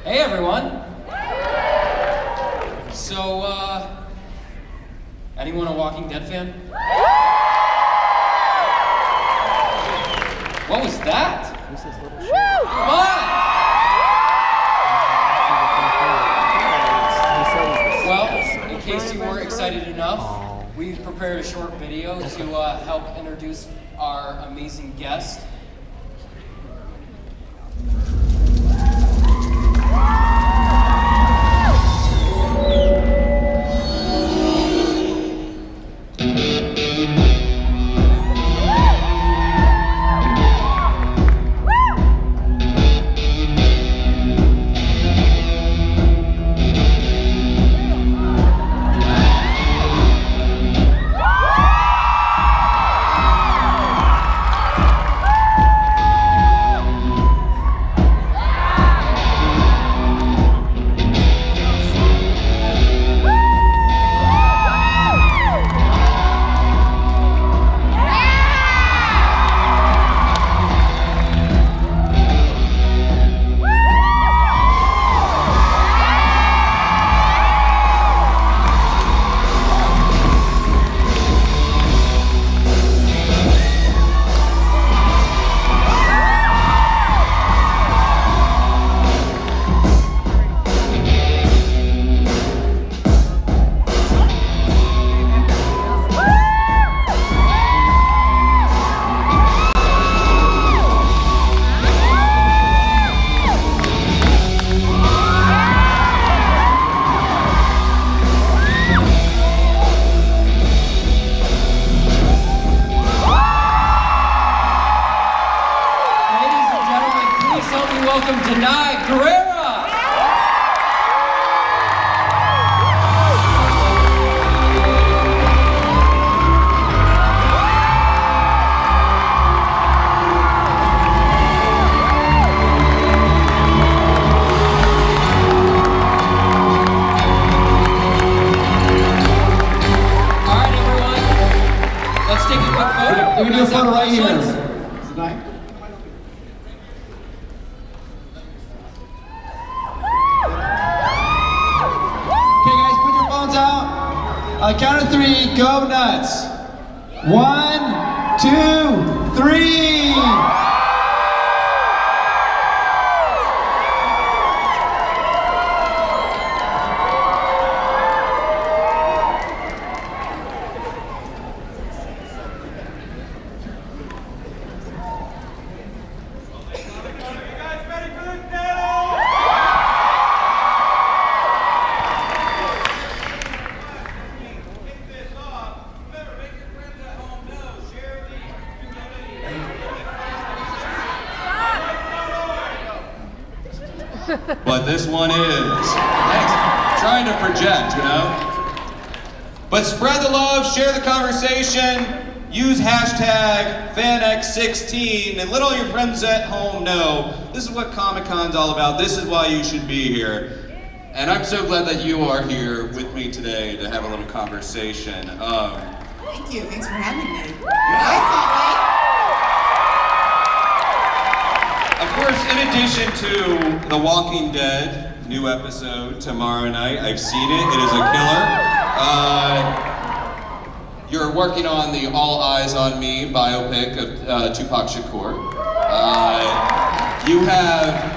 Hey everyone! So, anyone a Walking Dead fan? What was that? Come on! Well, in case you weren't excited enough, we've prepared a short video to help introduce our amazing guest. Welcome Danai Gurira! Alright everyone, let's take a quick photo. We're gonna do a photo right here. Danai? On the count of three, go nuts. 1, 2, 3. But this one is. Thanks. Trying to project, you know? But spread the love, share the conversation, use hashtag FanX16, and let all your friends at home know this is what Comic-Con's all about. This is why you should be here. And I'm so glad that you are here with me today to have a little conversation. Thank you. Thanks for having me. Of course, in addition to The Walking Dead new episode tomorrow night, I've seen it. It is a killer. You're working on the All Eyes on Me biopic of Tupac Shakur.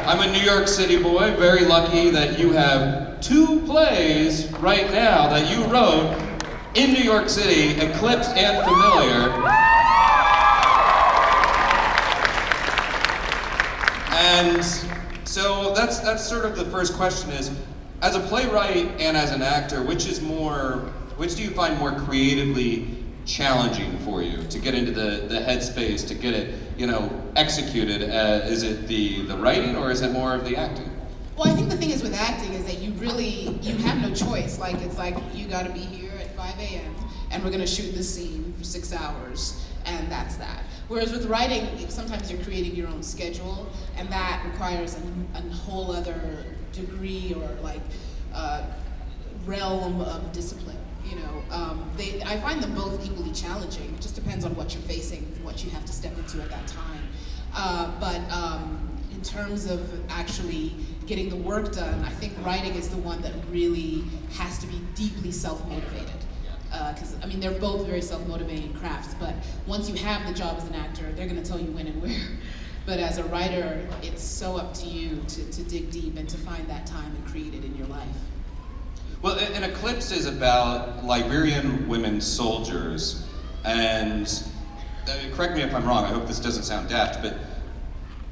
I'm a New York City boy, very lucky that you have 2 plays right now that you wrote in New York City, Eclipsed and Familiar. And so that's sort of the first question is, as a playwright and as an actor, which do you find more creatively challenging for you to get into the headspace, to get it, executed? Is it the writing or is it more of the acting? Well, I think the thing is with acting is that you have no choice. Like, it's like, you gotta be here at 5 a.m. and we're gonna shoot this scene for 6 hours, and that's that. Whereas with writing, sometimes you're creating your own schedule, and that requires a whole other degree or realm of discipline. I find them both equally challenging. It just depends on what you're facing, what you have to step into at that time. But in terms of actually getting the work done, I think writing is the one that really has to be deeply self-motivated. Because, I mean, they're both very self-motivating crafts, but once you have the job as an actor, they're going to tell you when and where. But as a writer, it's so up to you to dig deep and to find that time and create it in your life. Well, and Eclipsed is about Liberian women soldiers, and correct me if I'm wrong, I hope this doesn't sound daft, but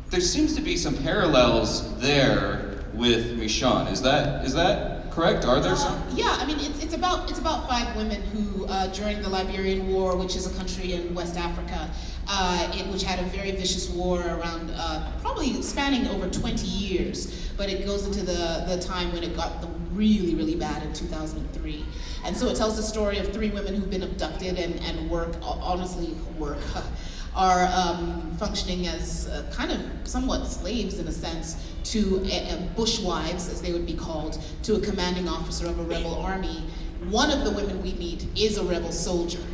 there seems to be some parallels there with Michonne. Is that correct? Are there some? Yeah, I mean, it's about 5 women who, during the Liberian War, which is a country in West Africa, which had a very vicious war around, probably spanning over 20 years, but it goes into the time when it got really, really bad in 2003. And so it tells the story of 3 women who've been abducted and are functioning as kind of somewhat slaves in a sense to bushwives, as they would be called, to a commanding officer of a rebel army. One of the women we meet is a rebel soldier.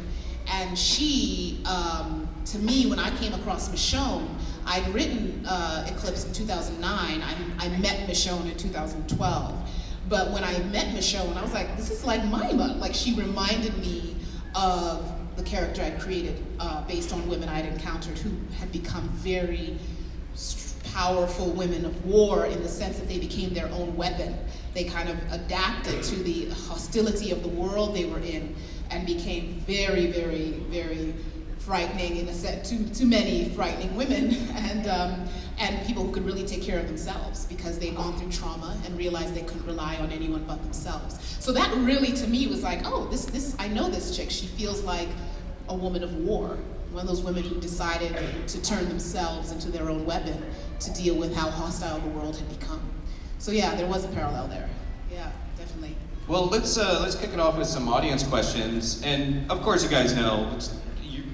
And she, to me, when I came across Michonne, I'd written Eclipsed in 2009. I met Michonne in 2012. But when I met Michonne, I was like, this is like Mima. Like, she reminded me of the character I created based on women I'd encountered who had become very powerful women of war in the sense that they became their own weapon. They kind of adapted to the hostility of the world they were in and became very, very, very frightening in a sense to many frightening women and people who could really take care of themselves because they'd gone through trauma and realized they couldn't rely on anyone but themselves. So that really to me was like, oh, this I know this chick. She feels like a woman of war. One of those women who decided to turn themselves into their own weapon to deal with how hostile the world had become. So yeah, there was a parallel there. Yeah, definitely. Well, let's kick it off with some audience questions. And of course, you guys know,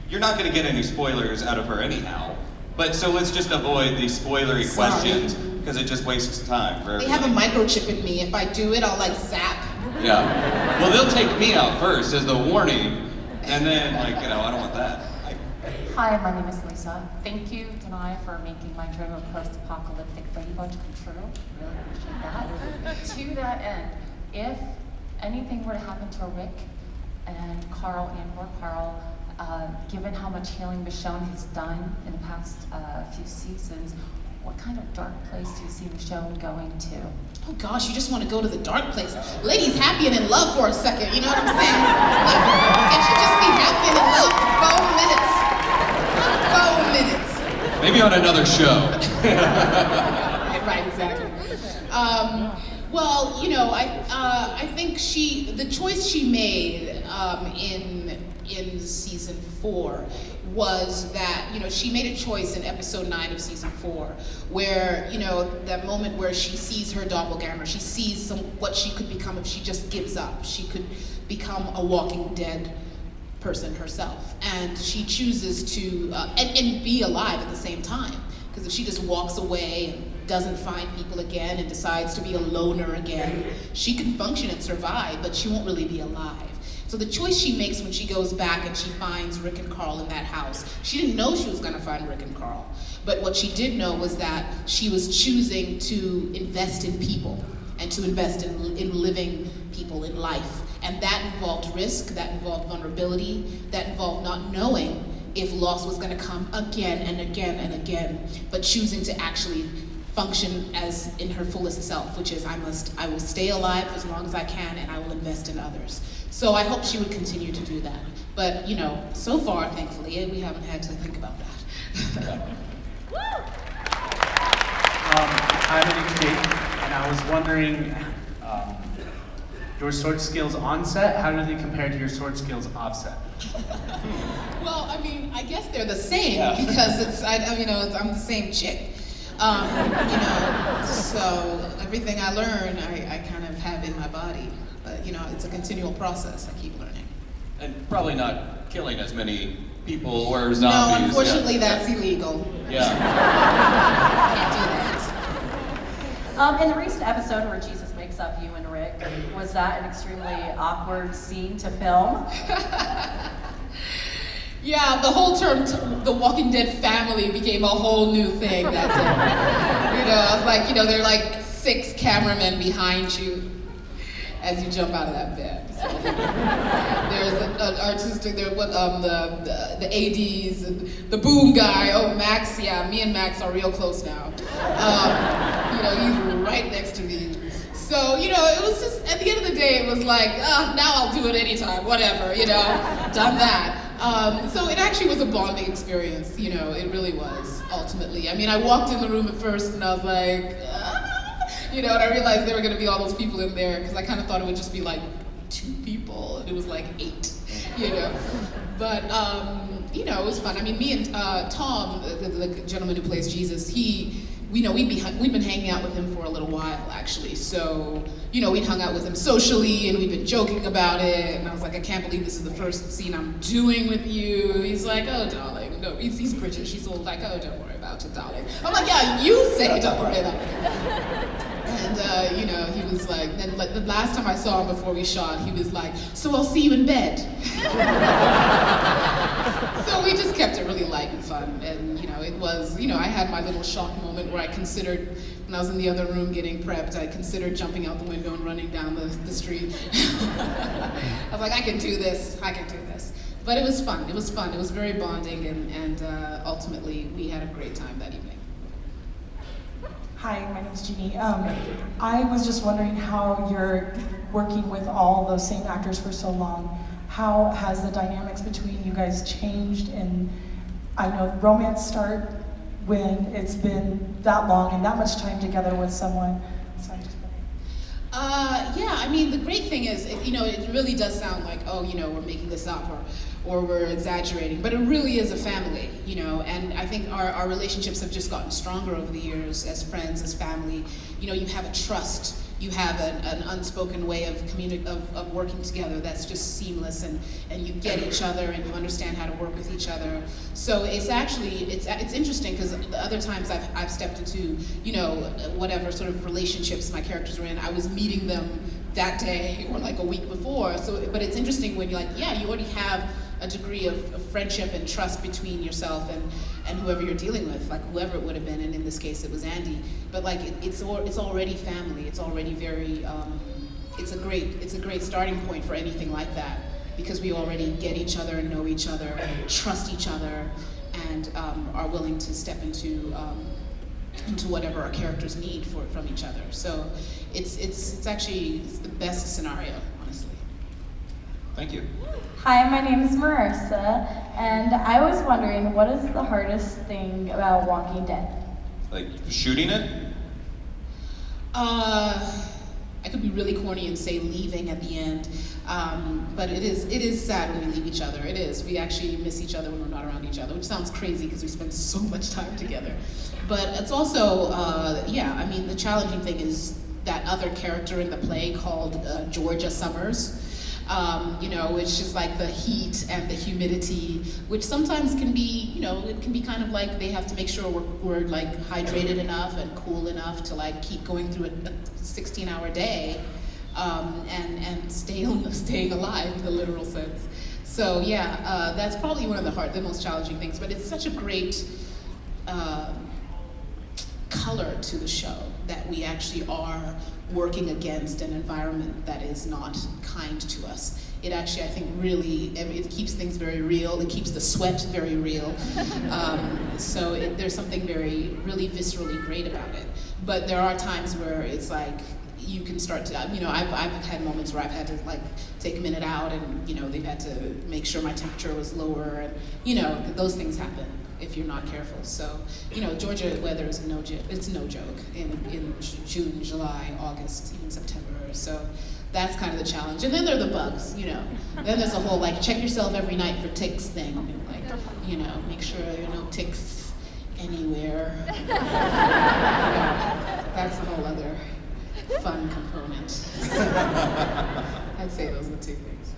you're not going to get any spoilers out of her anyhow. But so let's just avoid these spoilery questions because it just wastes time for everybody. They have a microchip in me. If I do it, I'll like zap. Yeah. Well, they'll take me out first as the warning, and then I don't want that. Hi, my name is Lisa. Thank you, Danai, for making my dream of post-apocalyptic Brady Bunch come true. Really appreciate that. To that end, if anything were to happen to Rick and Carl and/or Carl, given how much healing Michonne has done in the past few seasons, what kind of dark place do you see Michonne going to? Oh gosh, you just want to go to the dark place. Lady's happy and in love for a second, you know what I'm saying? Like, can she just be happy and in love for 4 minutes? 4 minutes. Maybe on another show. Right, exactly. Well, I think the choice she made in season 4 was that, she made a choice in episode 9 of season 4 where, that moment where she sees her doppelganger, she sees what she could become if she just gives up. She could become a walking dead person herself. And she chooses to, and be alive at the same time. Because if she just walks away and doesn't find people again and decides to be a loner again, she can function and survive, but she won't really be alive. So the choice she makes when she goes back and she finds Rick and Carl in that house, she didn't know she was gonna find Rick and Carl. But what she did know was that she was choosing to invest in people and to invest in living people, in life. And that involved risk, that involved vulnerability, that involved not knowing if loss was gonna come again and again and again, but choosing to actually function as in her fullest self, which is I will stay alive as long as I can and I will invest in others. So I hope she would continue to do that. But so far, thankfully, we haven't had to think about that. Hi, my name's Jake, and I was wondering, your sword skills on set, how do they compare to your sword skills off set? Well, I guess they're the same because I'm the same chick. So everything I learn, I kind of have in my body. But it's a continual process. I keep learning. And probably not killing as many people or zombies. No, unfortunately, that's illegal. Yeah. Can't do that. In the recent episode where Jesus makes up you and Rick, was that an extremely awkward scene to film? Yeah, the whole term, the Walking Dead family became a whole new thing that day. I was like, there are like 6 cameramen behind you as you jump out of that bed. So, there's an artistic, the ADs, and the boom guy. Oh, Max, yeah, me and Max are real close now. He's right next to me. So, it was just, at the end of the day, it was like, now I'll do it anytime, whatever, done that. So it actually was a bonding experience, it really was, ultimately. I mean, I walked in the room at first and I was like, and I realized there were going to be all those people in there because I kind of thought it would just be like 2 people, and it was like 8, But, it was fun. I mean, me and Tom, the gentleman who plays Jesus, we've been hanging out with him for a little while, actually. So, we'd hung out with him socially, and we'd been joking about it. And I was like, I can't believe this is the first scene I'm doing with you. He's like, oh, darling. No, he's British. He's all like, oh, don't worry about it, darling. I'm like, yeah, you say don't worry about it. And, he was like, then like, the last time I saw him before we shot, he was like, so I'll see you in bed. So we just kept it really light and fun. And, it was, I had my little shock moment where I considered, when I was in the other room getting prepped, I considered jumping out the window and running down the street. I was like, I can do this. But it was fun. It was fun. It was very bonding, and ultimately, we had a great time that evening. Hi, my name is Jeannie. I was just wondering how you're working with all those same actors for so long. How has the dynamics between you guys changed? And I know romance start when it's been that long and that much time together with someone. So I'm just wondering. Yeah, I mean, the great thing is, it really does sound like, oh, we're making this up or we're exaggerating, but it really is a family, and I think our relationships have just gotten stronger over the years as friends, as family. You have a trust, you have an unspoken way of working together that's just seamless, and you get each other and you understand how to work with each other. So it's actually, it's interesting because the other times I've stepped into, whatever sort of relationships my characters were in, I was meeting them that day or like a week before. So, but it's interesting when you're like, yeah, you already have a degree of friendship and trust between yourself and whoever you're dealing with, like whoever it would have been, and in this case it was Andy. But like it's already family. It's already very. It's a great starting point for anything like that because we already get each other and know each other, trust each other, and are willing to step into whatever our characters need from each other. So it's actually the best scenario, honestly. Thank you. Hi, my name is Marissa, and I was wondering, what is the hardest thing about Walking Dead? Like shooting it? I could be really corny and say leaving at the end, but it is sad when we leave each other. It is. We actually miss each other when we're not around each other, which sounds crazy because we spend so much time together. But it's also, I mean, the challenging thing is that other character in the play called Georgia Summers. Which is like the heat and the humidity, which sometimes can be, it can be kind of like they have to make sure we're like hydrated enough and cool enough to like keep going through a 16-hour day, and staying alive in the literal sense. So yeah, that's probably one of the most challenging things, but it's such a great color to the show that we actually are working against an environment that is not kind to us. It actually, I think, really, it keeps things very real. It keeps the sweat very real. So there's something really viscerally great about it. But there are times where it's like, you can start to, I've had moments where I've had to like take a minute out and, they've had to make sure my temperature was lower and, those things happen if you're not careful. So, Georgia weather is no joke in June, July, August, even September. So that's kind of the challenge. And then there are the bugs, Then there's a whole like check yourself every night for ticks thing. Like, make sure there are no ticks anywhere. That's a whole other fun component. I'd say those are the 2 things.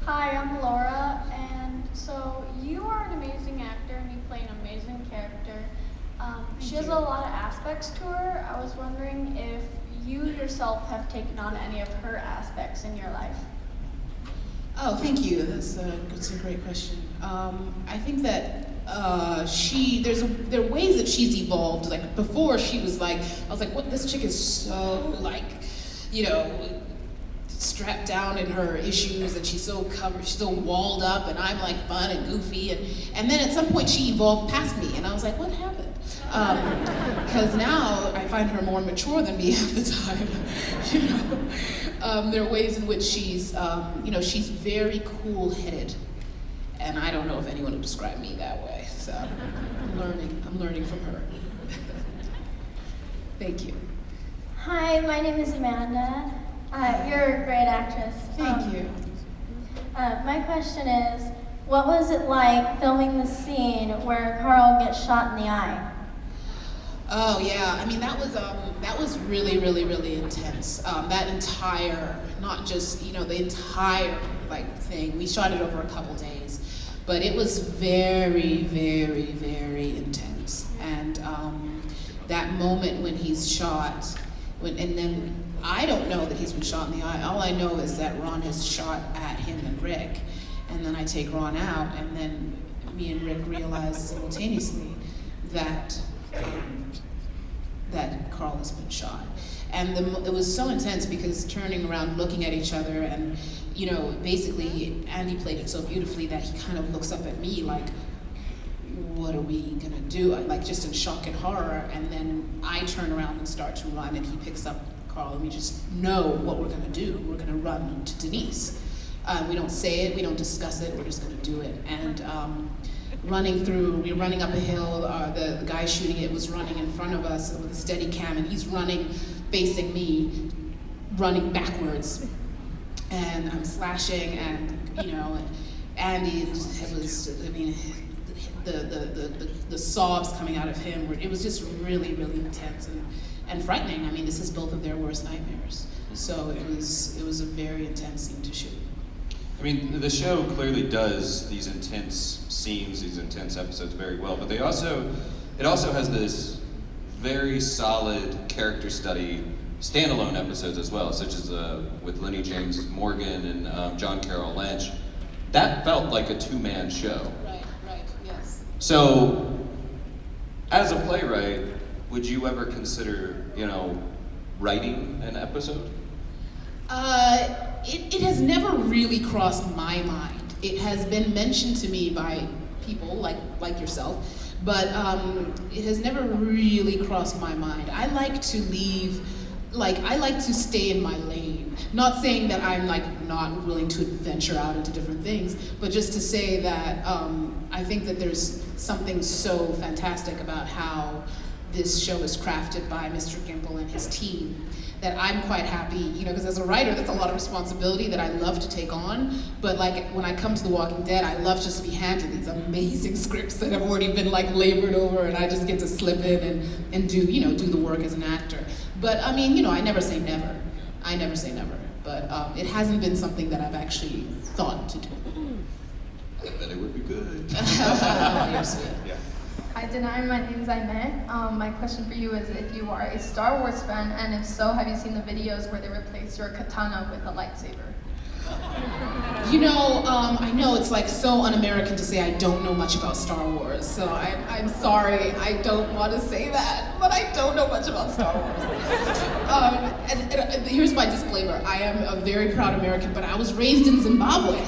Hi, I'm Laura, and so you are an amazing actor and you play an amazing character. She has a lot of aspects to her. I was wondering if you yourself have taken on any of her aspects in your life. Oh, thank you. That's a great question. I think that there are ways that she's evolved. Like before, she was like, I was like, what? This chick is so like, you know, strapped down in her issues, and she's so covered, she's so walled up, and I'm like fun and goofy, and then at some point she evolved past me, and I was like, what happened? Because now I find her more mature than me half the time. You know, there are ways in which she's, you know, she's very cool-headed, and I don't know if anyone would describe me that way. So I'm learning from her. Thank you. Hi, my name is Amanda. You're a great actress. Thank you. My question is, what was it like filming the scene where Carl gets shot in the eye? Oh yeah, I mean that was really, really, really intense. That entire, not just, you know, the entire like thing. We shot it over a couple days, but it was very, very, very intense. And that moment when he's shot, and then I don't know that he's been shot in the eye. All I know is that Ron has shot at him and Rick, and then I take Ron out, and then me and Rick realize simultaneously that that Carl has been shot. And it was so intense because turning around, looking at each other, and you know, basically Andy played it so beautifully that he kind of looks up at me like, what are we gonna do? Like just in shock and horror, and then I turn around and start to run, and he picks up Carl, and we just know what we're gonna do. We're gonna run to Denise. We don't say it, we don't discuss it, we're just gonna do it. And we're running up a hill, the guy shooting it was running in front of us with a steady cam, and he's running, facing me, running backwards. And I'm slashing, and you know, Andy, the sobs coming out of him, it was just really, really intense and frightening. I mean, this is both of their worst nightmares. So it was a very intense scene to shoot. I mean, the show clearly does these intense scenes, these intense episodes very well, but it also has this very solid character study standalone episodes as well, such as with Lenny James Morgan and John Carroll Lynch. That felt like a two-man show. Right, yes. So, as a playwright, would you ever consider, you know, writing an episode? It has never really crossed my mind. It has been mentioned to me by people like yourself, but it has never really crossed my mind. I like to stay in my lane. Not saying that I'm like not willing to venture out into different things, but just to say that I think that there's something so fantastic about how this show is crafted by Mr. Gimple and his team, that I'm quite happy, you know, because as a writer, that's a lot of responsibility that I love to take on, but like when I come to The Walking Dead, I love just to be handed these amazing scripts that have already been like labored over, and I just get to slip in and do, you know, do the work as an actor. But I mean, you know, I never say never. I never say never, but it hasn't been something that I've actually thought to do. I bet it would be good. You're sweet. Yeah. Hi, Danai, my name's Aimee. My question for you is if you are a Star Wars fan, and if so, have you seen the videos where they replace your katana with a lightsaber? You know, I know it's like so un-American to say I don't know much about Star Wars, so I'm sorry, I don't want to say that, but I don't know much about Star Wars. And here's my disclaimer, I am a very proud American, but I was raised in Zimbabwe,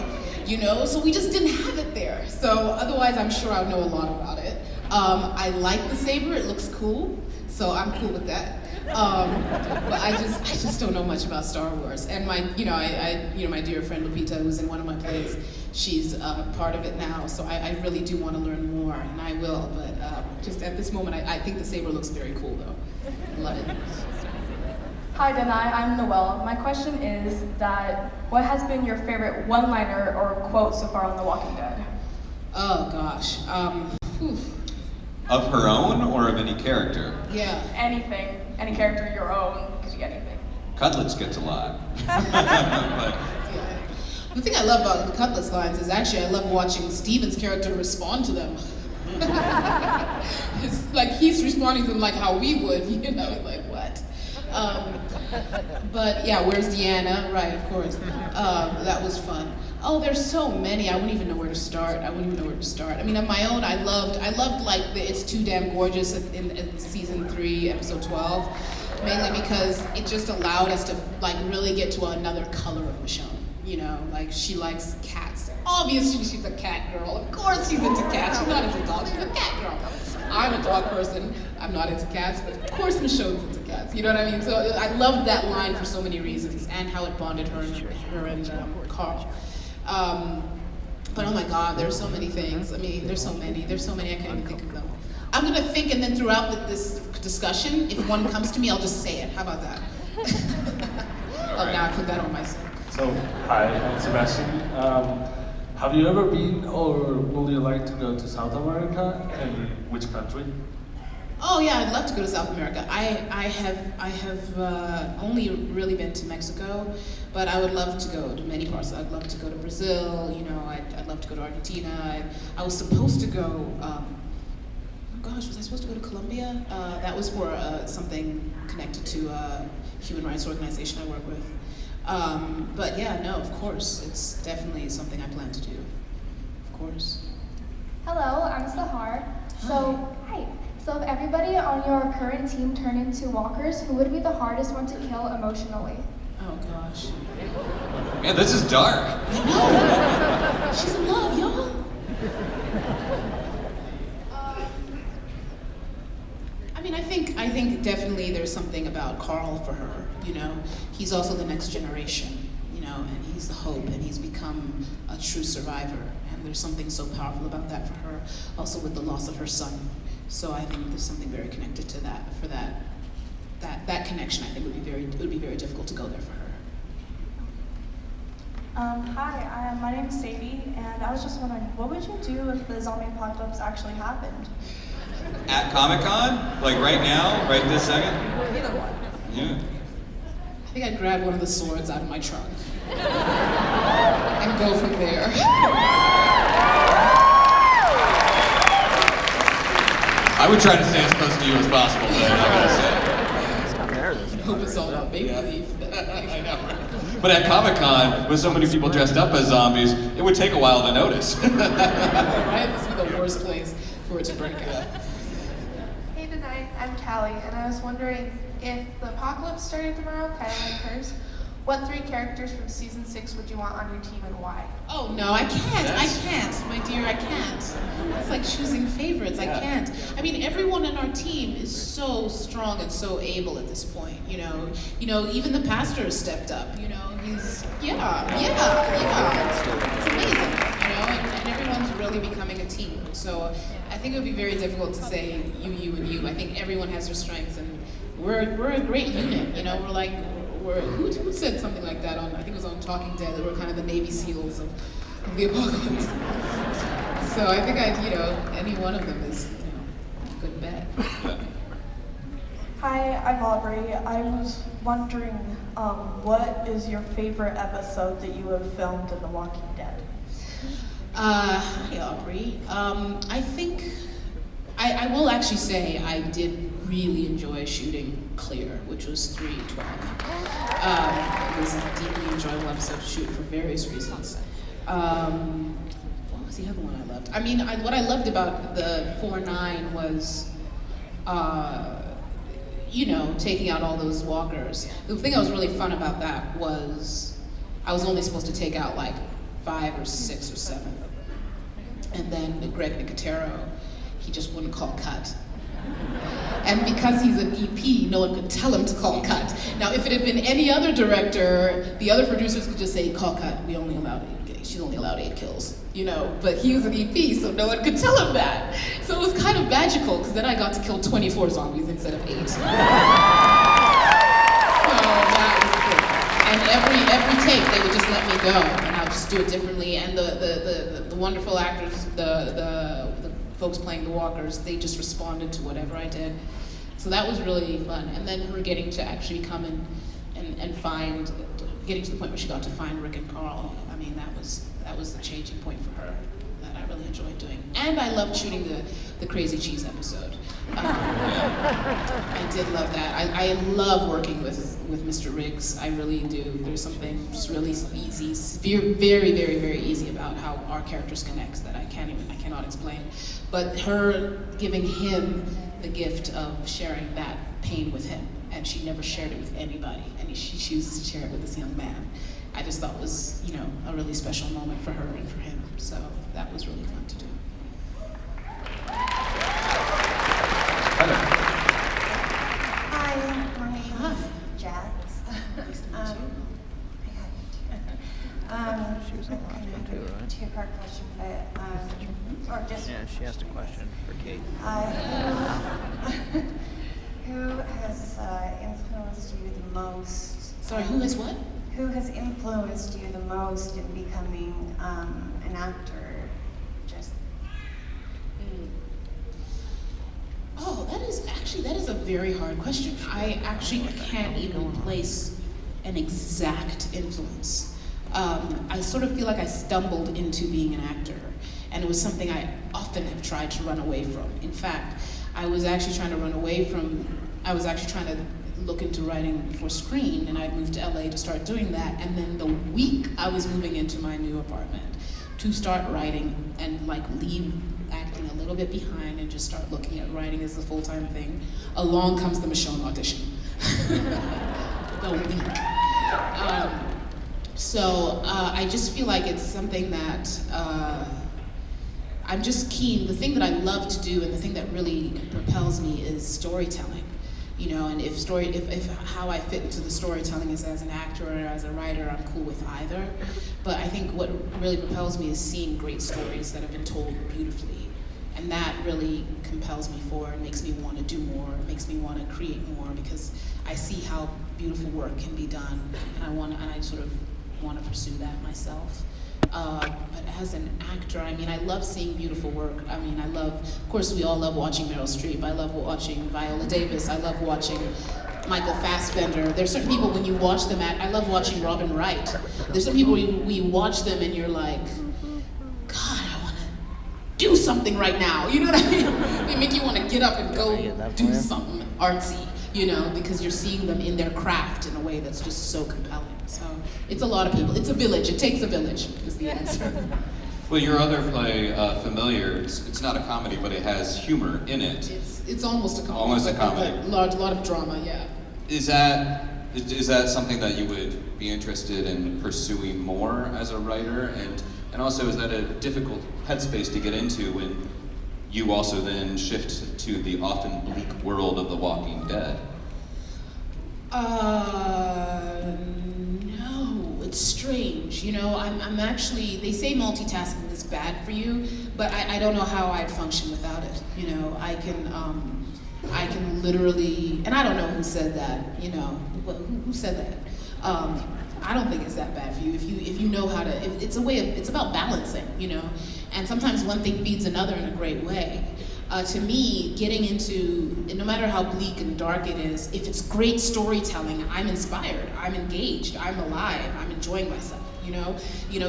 you know, so we just didn't have it there. So otherwise, I'm sure I would know a lot about it. I like the saber, it looks cool, so I'm cool with that. But I just don't know much about Star Wars. And my dear friend Lupita, who's in one of my plays, she's part of it now, so I really do want to learn more, and I will, but just at this moment, I think the saber looks very cool, though. I love it. Hi, Danai, I'm Noelle. My question is that what has been your favorite one-liner or quote so far on The Walking Dead? Oh, gosh. Of her own or of any character? Yeah. Anything. Any character your own, could be anything. Cutlets gets a lot. The thing I love about the Cutlets lines is actually I love watching Steven's character respond to them. It's like he's responding to them like how we would, you know, like what? But yeah, where's Deanna? Right, of course. That was fun. Oh, there's so many. I wouldn't even know where to start. I mean, on my own, I loved like the It's Too Damn Gorgeous in season 3, episode 12, mainly because it just allowed us to like really get to another color of Michonne. You know, like she likes cats. Obviously, she's a cat girl. Of course, she's into cats. She's not into dogs. She's a cat girl. I'm a dog person. I'm not into cats, but of course Michonne's into cats. You know what I mean? So I loved that line for so many reasons, and how it bonded her and Carl. But oh my God, there's so many things. I mean, there's so many. I can't even think of them. I'm gonna think, and then throughout this discussion, if one comes to me, I'll just say it. How about that? Oh, now I put that on myself. So, hi, I'm Sebastian. Have you ever been, or would you like to go to South America, and which country? Oh yeah, I'd love to go to South America. I have only really been to Mexico, but I would love to go to many parts. I'd love to go to Brazil. You know, I'd love to go to Argentina. I was supposed to go. Oh gosh, was I supposed to go to Colombia? That was for something connected to a human rights organization I work with. But yeah, no, of course, it's definitely something I plan to do. Of course. Hello, I'm Sahar. Hi. So if everybody on your current team turned into walkers, who would be the hardest one to kill emotionally? Oh gosh. Man, this is dark. I know. She's in love, y'all. I think definitely there's something about Carl for her, you know. He's also the next generation, you know, and he's the hope, and he's become a true survivor, and there's something so powerful about that for her, also with the loss of her son. So I think there's something very connected to that, for that connection. I think it would be very difficult to go there for her. Hi, my name is Sadie, and I was just wondering, what would you do if the zombie apocalypse actually happened? At Comic-Con? Like right now? Right this second? Either one. Yeah. I think I'd grab one of the swords out of my trunk and go from there. I would try to stay as close to you as possible, but I'm not gonna say. I hope it's all about make believe. I know, right? But at Comic-Con, with so many people dressed up as zombies, it would take a while to notice. Right? This is the worst place for it to break out. Hey Danai, I'm Callie, and I was wondering if the apocalypse started tomorrow, kind of like hers, what 3 characters from season 6 would you want on your team and why? Oh no, I can't, my dear, I can't. It's like choosing favorites, I can't. I mean, everyone on our team is so strong and so able at this point, you know. Even the pastor has stepped up, you know, he's, yeah. It's amazing, you know, and everyone's really becoming a team. So I think it would be very difficult to say you, and you. I think everyone has their strengths, and we're a great unit, you know, who said something like that on, I think it was on Talking Dead, that we're kind of the Navy SEALs of the apocalypse. So I think any one of them is, a good bet. Hi, I'm Aubrey. I was wondering, what is your favorite episode that you have filmed in The Walking Dead? Hi Aubrey. I think, I will actually say I did really enjoy shooting Clear, which was 3/12. It was a deeply enjoyable episode to shoot for various reasons. What was the other one I loved? I mean, what I loved about the 4/9 was, taking out all those walkers. The thing that was really fun about that was I was only supposed to take out like 5 or 6 or 7. And then Greg Nicotero, he just wouldn't call cut. And because he's an EP, no one could tell him to call cut. Now, if it had been any other director, the other producers could just say, call cut, she's only allowed 8 kills, you know? But he was an EP, so no one could tell him that. So it was kind of magical, because then I got to kill 24 zombies instead of 8. So that was cool. And every take, they would just let me go, and I would just do it differently. And the wonderful actors, the folks playing the walkers, they just responded to whatever I did. So that was really fun. And then her getting to actually come and find, getting to the point where she got to find Rick and Carl. I mean, that was the changing point for her that I really really enjoyed doing. And I loved shooting the Crazy Cheese episode. I did love that. I love working with Mr. Riggs. I really do. There's something just really easy, very, very, very easy about how our characters connect that I cannot explain. But her giving him the gift of sharing that pain with him, and she never shared it with anybody, and she chooses to share it with this young man. I just thought was, you know, a really special moment for her and for him. So that was really fun to do. Hi, my name is Jax. Nice to meet you. She was on last one too, right? Two-part question, but or just yeah, she asked a question for Kate. Who has influenced you the most? Sorry, who has what? Who has influenced you the most in becoming an actor? Just. Oh, that is a very hard question. I actually can't even place an exact influence. I sort of feel like I stumbled into being an actor, and it was something I often have tried to run away from. In fact, I was actually trying to look into writing for screen, and I moved to LA to start doing that, and then the week I was moving into my new apartment to start writing and like leave acting a little bit behind and just start looking at writing as a full-time thing, along comes the Michonne audition. The week. So I just feel like it's something that I'm just keen. The thing that I love to do and the thing that really propels me is storytelling. You know, and if how I fit into the storytelling is as an actor or as a writer, I'm cool with either. But I think what really propels me is seeing great stories that have been told beautifully. And that really compels me forward, makes me want to do more, makes me want to create more, because I see how beautiful work can be done, and I sort of want to pursue that myself. But as an actor, I mean, I love seeing beautiful work. I mean, of course we all love watching Meryl Streep. I love watching Viola Davis. I love watching Michael Fassbender. There's certain people when you watch them I love watching Robin Wright. There's some people when you watch them and you're like, God, I want to do something right now. You know what I mean? They make you want to get up and go do something artsy, you know, because you're seeing them in their craft in a way that's just so compelling. So it's a lot of people. It's a village. It takes a village is the answer. Well, your other play, Familiar, it's not a comedy, but it has humor in it. It's almost a comedy. Almost a comedy. A lot of drama, yeah. Is that something that you would be interested in pursuing more as a writer? And also, is that a difficult headspace to get into when you also then shift to the often bleak world of The Walking Dead? No, it's strange. You know, I'm actually, they say multitasking is bad for you, but I don't know how I'd function without it. You know, I can literally, and I don't know who said that, you know, who said that? I don't think it's that bad for you if you know how to, it's about balancing, you know, and sometimes one thing feeds another in a great way. To me, getting into, no matter how bleak and dark it is, if it's great storytelling, I'm inspired, I'm engaged, I'm alive, I'm enjoying myself, you know,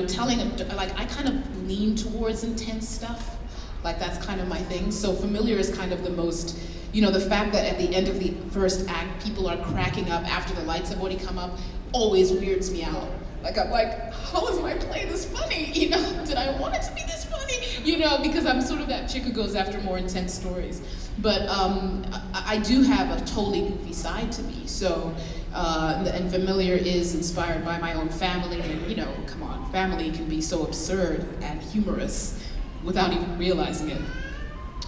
telling, like I kind of lean towards intense stuff, like that's kind of my thing. So Familiar is kind of the most, you know, the fact that at the end of the first act, people are cracking up after the lights have already come up, always weirds me out. Like I'm like, how is my play this funny? You know, did I want it to be this funny? You know, because I'm sort of that chick who goes after more intense stories. But I do have a totally goofy side to me. So, and Familiar is inspired by my own family, and you know, come on, family can be so absurd and humorous without even realizing it,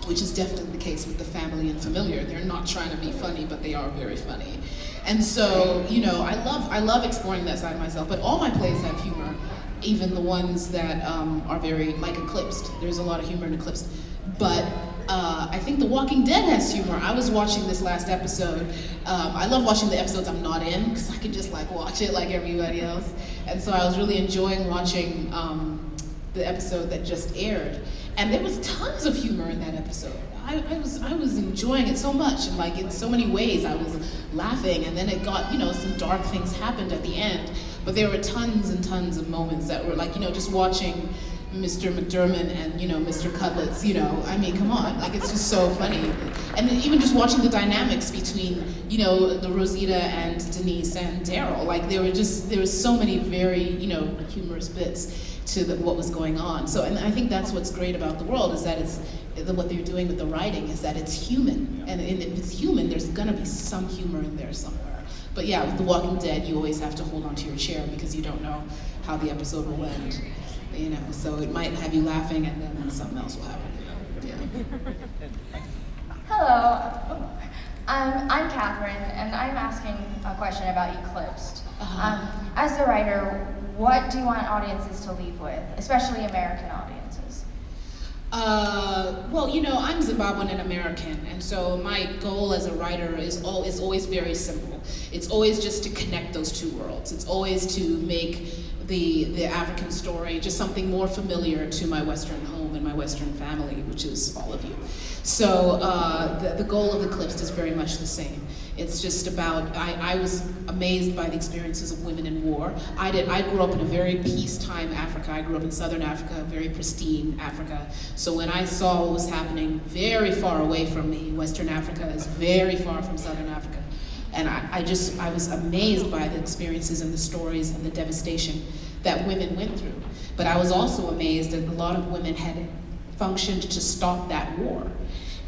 which is definitely the case with the family in Familiar. They're not trying to be funny, but they are very funny. And so, you know, I love exploring that side of myself, but all my plays have humor, even the ones that are very, like Eclipsed. There's a lot of humor in Eclipsed. But I think The Walking Dead has humor. I was watching this last episode. I love watching the episodes I'm not in, because I can just like watch it like everybody else. And so I was really enjoying watching the episode that just aired. And there was tons of humor in that episode. I was enjoying it so much, and like in so many ways I was laughing, and then it got, you know, some dark things happened at the end, but there were tons and tons of moments that were like, you know, just watching Mr. McDermott and, you know, Mr. Cutlets, you know, I mean, come on, like, it's just so funny. And then even just watching the dynamics between, you know, the Rosita and Denise and Daryl, like, there was so many very, you know, humorous bits to what was going on. So, and I think that's what's great about The World, is that what they're doing with the writing is that it's human. And if it's human, there's gonna be some humor in there somewhere. But yeah, with The Walking Dead, you always have to hold onto your chair because you don't know how the episode will end. You know, so it might have you laughing and then something else will happen. Yeah. Hello, I'm Catherine, and I'm asking a question about Eclipsed. As a writer, what do you want audiences to leave with, especially American audiences? Well, you know, I'm Zimbabwean and American, and so my goal as a writer is always very simple. It's always just to connect those two worlds. It's always to make the African story just something more familiar to my Western home and my Western family, which is all of you. So the goal of Eclipsed is very much the same. It's just about, I was amazed by the experiences of women in war. I grew up in a very peacetime Africa. I grew up in Southern Africa, very pristine Africa. So when I saw what was happening very far away from me, Western Africa is very far from Southern Africa. And I was amazed by the experiences and the stories and the devastation that women went through. But I was also amazed that a lot of women had functioned to stop that war.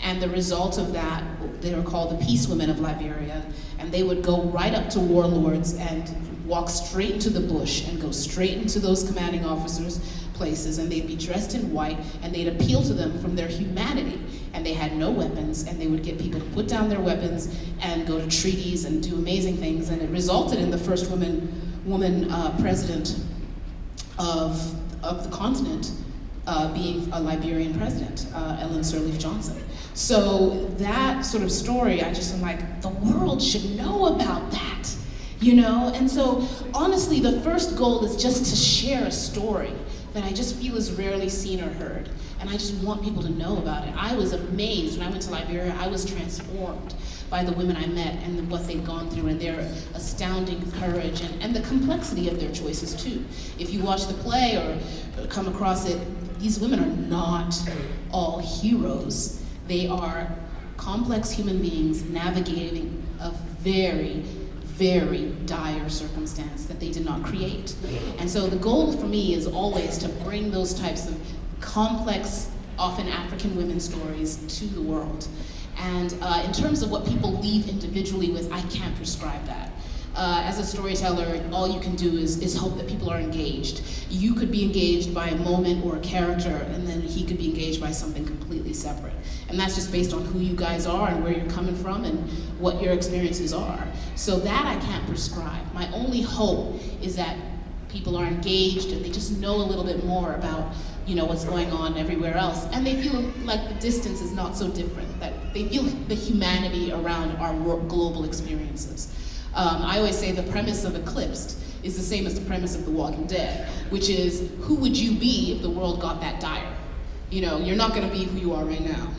And the result of that, they were called the Peace Women of Liberia, and they would go right up to warlords and walk straight into the bush and go straight into those commanding officers' places, and they'd be dressed in white, and they'd appeal to them from their humanity. And they had no weapons, and they would get people to put down their weapons and go to treaties and do amazing things, and it resulted in the first woman president of the continent being a Liberian president, Ellen Sirleaf Johnson. So that sort of story, I just am like, the world should know about that, you know? And so honestly, the first goal is just to share a story that I just feel is rarely seen or heard. And I just want people to know about it. I was amazed when I went to Liberia. I was transformed by the women I met and what they'd gone through and their astounding courage and the complexity of their choices too. If you watch the play or come across it, these women are not all heroes. They are complex human beings navigating a very, very dire circumstance that they did not create. And so the goal for me is always to bring those types of complex, often African women's stories to the world. And in terms of what people leave individually with, I can't prescribe that. As a storyteller, all you can do is hope that people are engaged. You could be engaged by a moment or a character, and then he could be engaged by something completely separate. And that's just based on who you guys are and where you're coming from and what your experiences are. So that I can't prescribe. My only hope is that people are engaged and they just know a little bit more about, you know, what's going on everywhere else. And they feel like the distance is not so different, that they feel the humanity around our global experiences. I always say the premise of Eclipsed is the same as the premise of The Walking Dead, which is, who would you be if the world got that dire? You know, you're not gonna be who you are right now.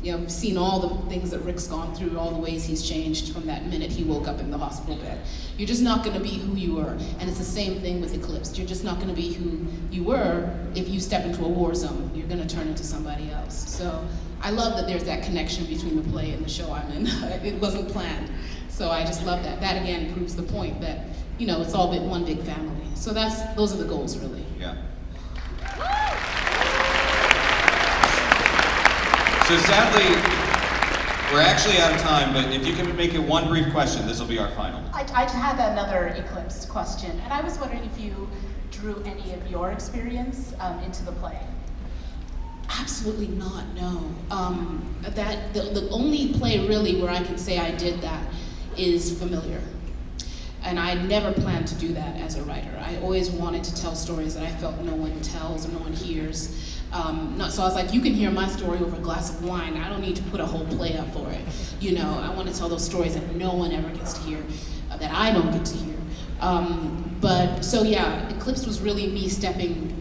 You know, I've seen all the things that Rick's gone through, all the ways he's changed from that minute he woke up in the hospital bed. You're just not gonna be who you were. And it's the same thing with Eclipsed. You're just not gonna be who you were if you step into a war zone. You're gonna turn into somebody else. So I love that there's that connection between the play and the show I'm in. It wasn't planned. So I just love that. That again proves the point that, you know, it's all one big family. So those are the goals, really. Yeah. So sadly, we're actually out of time, but if you can make it one brief question, this will be our final. I had another Eclipsed question, and I was wondering if you drew any of your experience into the play. Absolutely not, no. The only play really where I can say I did that is Familiar. And I never planned to do that as a writer. I always wanted to tell stories that I felt no one tells or no one hears. So I was like, you can hear my story over a glass of wine. I don't need to put a whole play up for it. You know, I want to tell those stories that no one ever gets to hear, that I don't get to hear. So yeah, Eclipsed was really me stepping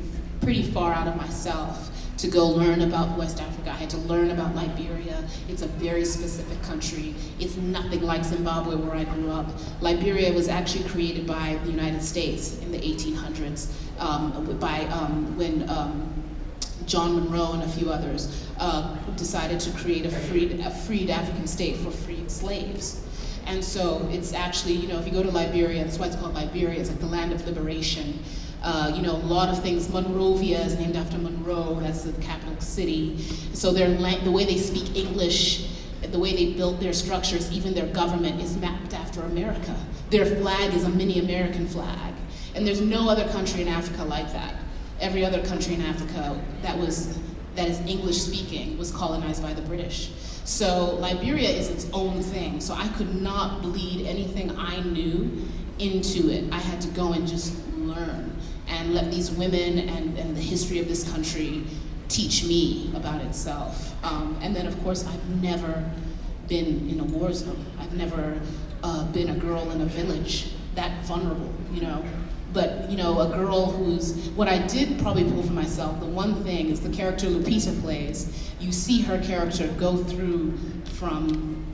pretty far out of myself to go learn about West Africa. I had to learn about Liberia. It's a very specific country. It's nothing like Zimbabwe where I grew up. Liberia was actually created by the United States in the 1800s when John Monroe and a few others, decided to create a freed African state for freed slaves. And so it's actually, you know, if you go to Liberia, that's why it's called Liberia, it's like the land of liberation. You know, a lot of things, Monrovia is named after Monroe, that's the capital city. So the way they speak English, the way they built their structures, even their government is mapped after America. Their flag is a mini American flag. And there's no other country in Africa like that. Every other country in Africa that is English speaking was colonized by the British. So Liberia is its own thing. So I could not bleed anything I knew into it. I had to go and just learn and let these women and the history of this country teach me about itself. And then of course, I've never been in a war zone. I've never been a girl in a village that vulnerable, you know. But, you know, a girl what I did probably pull for myself, the one thing is the character Lupita plays, you see her character go through from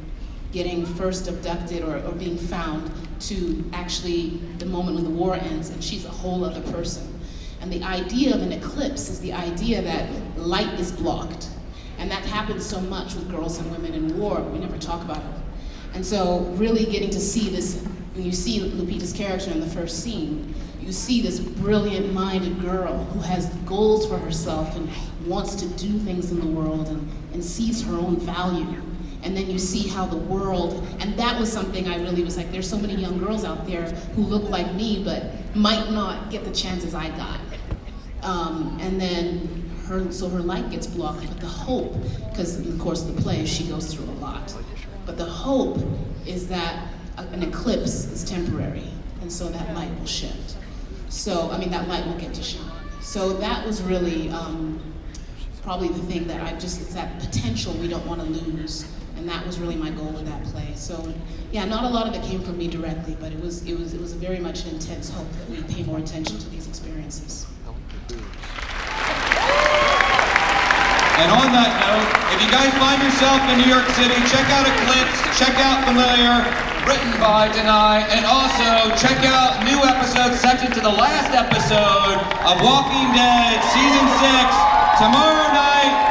getting first abducted or being found to actually the moment when the war ends and she's a whole other person. And the idea of an eclipse is the idea that light is blocked. And that happens so much with girls and women in war, we never talk about it. And so really getting to see this, when you see Lupita's character in the first scene, you see this brilliant-minded girl who has goals for herself and wants to do things in the world and sees her own value. And then you see how the world, and that was something I really was like, there's so many young girls out there who look like me but might not get the chances I got. And then her light gets blocked, but the hope, because of course the play, she goes through a lot. But the hope is that an eclipse is temporary, and so that light will shift. So, I mean, that light will get to shine. So that was really probably the thing that it's that potential we don't want to lose. And that was really my goal with that play. So, yeah, not a lot of it came from me directly, but it was very much an intense hope that we pay more attention to these experiences. And on that note, if you guys find yourself in New York City, check out Eclipsed, check out Familiar, written by Danai, and also check out new episodes second to the last episode of Walking Dead Season 6 tomorrow night